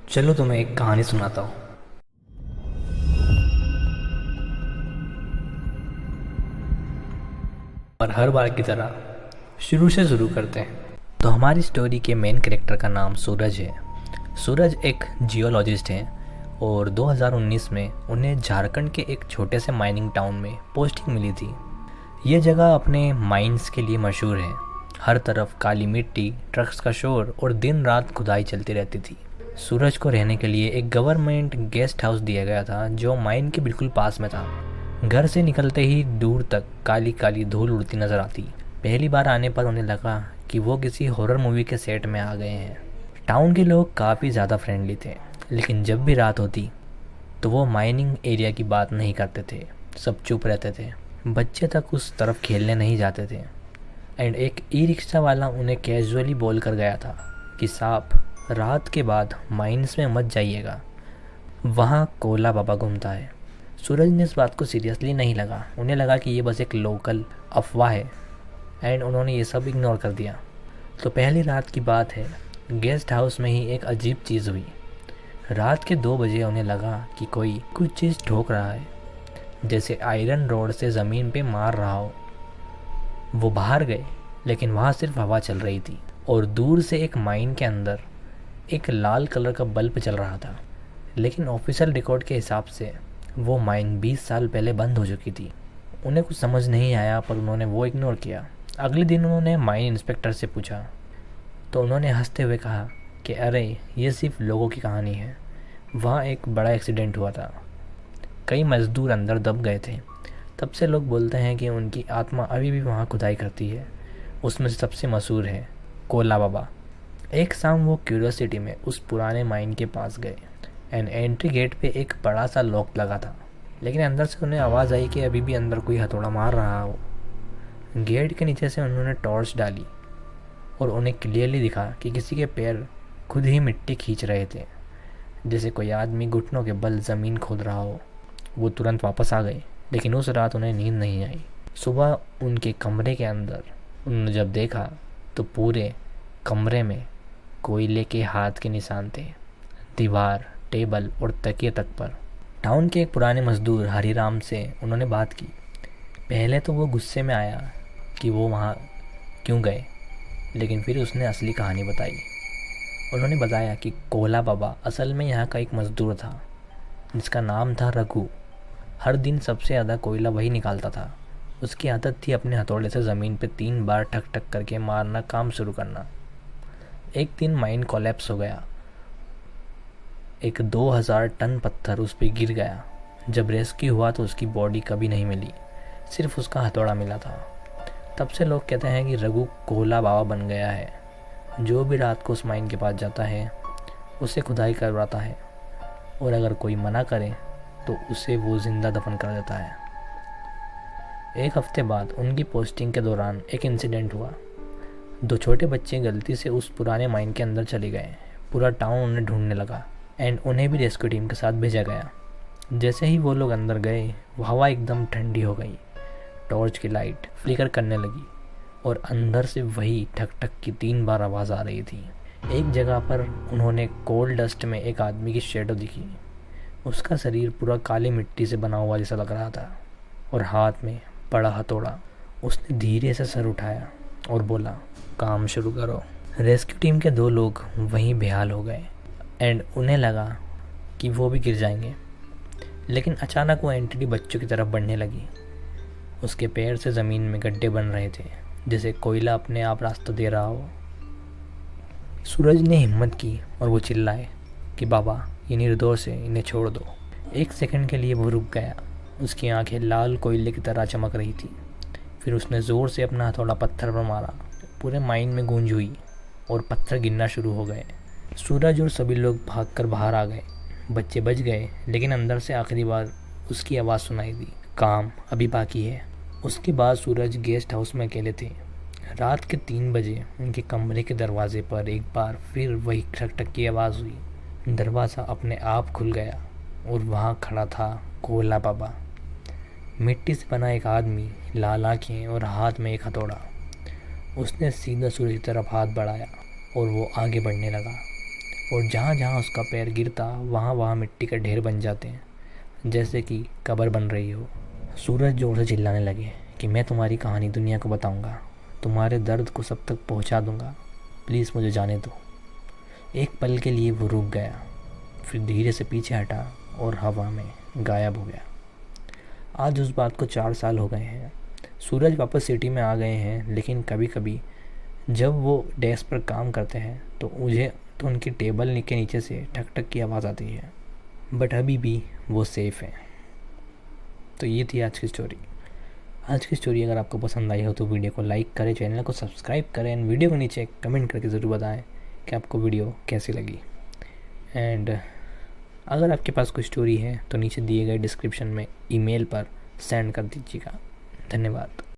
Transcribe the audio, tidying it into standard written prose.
चलो तुम्हें एक कहानी सुनाता हूँ। और हर बार की तरह शुरू से शुरू करते हैं। तो हमारी स्टोरी के मेन कैरेक्टर का नाम सूरज है। सूरज एक जियोलॉजिस्ट हैं और 2019 में उन्हें झारखंड के एक छोटे से माइनिंग टाउन में पोस्टिंग मिली थी। ये जगह अपने माइंस के लिए मशहूर है। हर तरफ काली मिट्टी, ट्रक्स का शोर और दिन रात खुदाई चलती रहती थी। सूरज को रहने के लिए एक गवर्नमेंट गेस्ट हाउस दिया गया था जो माइन के बिल्कुल पास में था। घर से निकलते ही दूर तक काली काली धूल उड़ती नजर आती। पहली बार आने पर उन्हें लगा कि वो किसी हॉरर मूवी के सेट में आ गए हैं। टाउन के लोग काफ़ी ज़्यादा फ्रेंडली थे, लेकिन जब भी रात होती तो वो माइनिंग एरिया की बात नहीं करते थे। सब चुप रहते थे। बच्चे तक उस तरफ खेलने नहीं जाते थे। एंड एक ई रिक्शा वाला उन्हें कैजुअली बोल कर गया था कि साहब, रात के बाद माइंस में मत जाइएगा, वहाँ कोला बाबा घूमता है। सूरज ने इस बात को सीरियसली नहीं लगा। उन्हें लगा कि ये बस एक लोकल अफवाह है एंड उन्होंने ये सब इग्नोर कर दिया। तो पहली रात की बात है, गेस्ट हाउस में ही एक अजीब चीज़ हुई। रात के 2 बजे उन्हें लगा कि कोई कुछ चीज़ ठोक रहा है, जैसे आयरन रोड से ज़मीन पे मार रहा हो। वो बाहर गए, लेकिन वहाँ सिर्फ हवा चल रही थी और दूर से एक माइन के अंदर एक लाल कलर का बल्ब चल रहा था। लेकिन ऑफिशियल रिकॉर्ड के हिसाब से वो माइन 20 साल पहले बंद हो चुकी थी। उन्हें कुछ समझ नहीं आया, पर उन्होंने वो इग्नोर किया। अगले दिन उन्होंने माइन इंस्पेक्टर से पूछा, तो उन्होंने हंसते हुए कहा कि अरे, ये सिर्फ लोगों की कहानी है। वहाँ एक बड़ा एक्सीडेंट हुआ था, कई मज़दूर अंदर दब गए थे। तब से लोग बोलते हैं कि उनकी आत्मा अभी भी वहाँ खुदाई करती है। उसमें से सबसे मशहूर है कोला बाबा। एक शाम वो क्यूरियोसिटी में उस पुराने माइन के पास गए एंड एंट्री गेट पे एक बड़ा सा लॉक लगा था, लेकिन अंदर से उन्हें आवाज़ आई कि अभी भी अंदर कोई हथौड़ा मार रहा हो। गेट के नीचे से उन्होंने टॉर्च डाली और उन्हें क्लियरली दिखा कि किसी के पैर खुद ही मिट्टी खींच रहे थे, जैसे कोई आदमी घुटनों के बल ज़मीन खोद रहा हो। वो तुरंत वापस आ गए, लेकिन उस रात उन्हें नींद नहीं आई। सुबह उनके कमरे के अंदर उन्होंने जब देखा तो पूरे कमरे में कोयले के हाथ के निशान थे, दीवार, टेबल और तकिए तक पर। टाउन के एक पुराने मजदूर हरिराम से उन्होंने बात की। पहले तो वो गुस्से में आया कि वो वहाँ क्यों गए, लेकिन फिर उसने असली कहानी बताई। उन्होंने बताया कि कोला बाबा असल में यहाँ का एक मजदूर था जिसका नाम था रघु। हर दिन सबसे ज़्यादा कोयला वही निकालता था। उसकी आदत थी अपने हथौड़े से ज़मीन पे 3 बार ठक ठक करके मारना, काम शुरू करना। एक दिन माइन कोलैप्स हो गया। एक 2000 टन पत्थर उस पर गिर गया। जब रेस्क्यू हुआ तो उसकी बॉडी कभी नहीं मिली, सिर्फ उसका हथौड़ा मिला था। तब से लोग कहते हैं कि रघु कोला बाबा बन गया है। जो भी रात को उस माइन के पास जाता है उसे खुदाई करवाता है, और अगर कोई मना करे तो उसे वो जिंदा दफन कर देता है। एक हफ्ते बाद उनकी पोस्टिंग के दौरान एक इंसिडेंट हुआ। 2 छोटे बच्चे गलती से उस पुराने माइन के अंदर चले गए। पूरा टाउन उन्हें ढूंढने लगा एंड उन्हें भी रेस्क्यू टीम के साथ भेजा गया। जैसे ही वो लोग अंदर गए, वो हवा एकदम ठंडी हो गई। टॉर्च की लाइट फ्लिकर करने लगी और अंदर से वही ठक ठक की 3 बार आवाज़ आ रही थी। एक जगह पर उन्होंने कोल्ड डस्ट में एक आदमी की शेडो दिखी। उसका शरीर पूरा काली मिट्टी से बना हुआ जैसा लग रहा था और हाथ में बड़ा हथौड़ा। उसने धीरे से सर उठाया और बोला, काम शुरू करो। रेस्क्यू टीम के 2 लोग वहीं बेहाल हो गए एंड उन्हें लगा कि वो भी गिर जाएंगे। लेकिन अचानक वो एंटिटी बच्चों की तरफ बढ़ने लगी। उसके पैर से ज़मीन में गड्ढे बन रहे थे, जैसे कोयला अपने आप रास्ता दे रहा हो। सूरज ने हिम्मत की और वो चिल्लाए कि बाबा, ये निर्दोष है, इन्हें छोड़ दो। 1 सेकंड के लिए वो रुक गया। उसकी आंखें लाल कोयले की तरह चमक रही थी। फिर उसने ज़ोर से अपना हथौड़ा पत्थर पर मारा। पूरे माइन में गूंज हुई और पत्थर गिरना शुरू हो गए। सूरज और सभी लोग भागकर बाहर आ गए। बच्चे बच गए, लेकिन अंदर से आखिरी बार उसकी आवाज़ सुनाई दी, काम अभी बाकी है। उसके बाद सूरज गेस्ट हाउस में अकेले थे। रात के 3 बजे उनके कमरे के दरवाजे पर एक बार फिर वही ठक ठक की आवाज़ हुई। दरवाज़ा अपने आप खुल गया और वहाँ खड़ा था कोला बाबा। मिट्टी से बना एक आदमी, लाल आँखें और हाथ में एक हथौड़ा। उसने सीधा सूरज की तरफ हाथ बढ़ाया और वो आगे बढ़ने लगा। और जहाँ जहाँ उसका पैर गिरता वहाँ वहाँ मिट्टी का ढेर बन जाते हैं, जैसे कि कब्र बन रही हो। सूरज जोर से चिल्लाने लगे कि मैं तुम्हारी कहानी दुनिया को बताऊंगा, तुम्हारे दर्द को सब तक पहुंचा दूंगा, प्लीज़ मुझे जाने दो। एक पल के लिए वो रुक गया, फिर धीरे से पीछे हटा और हवा में गायब हो गया। आज उस बात को 4 साल हो गए हैं। सूरज वापस सिटी में आ गए हैं, लेकिन कभी कभी जब वो डेस्क पर काम करते हैं तो उनकी टेबल के नीचे से ठक ठक की आवाज़ आती है, बट अभी भी वो सेफ़ है। तो ये थी आज की स्टोरी। आज की स्टोरी अगर आपको पसंद आई हो तो वीडियो को लाइक करें, चैनल को सब्सक्राइब करें एंड वीडियो को नीचे कमेंट करके ज़रूर बताएं कि आपको वीडियो कैसी लगी। एंड अगर आपके पास कोई स्टोरी है तो नीचे दिए गए डिस्क्रिप्शन में ईमेल पर सेंड कर दीजिएगा। धन्यवाद।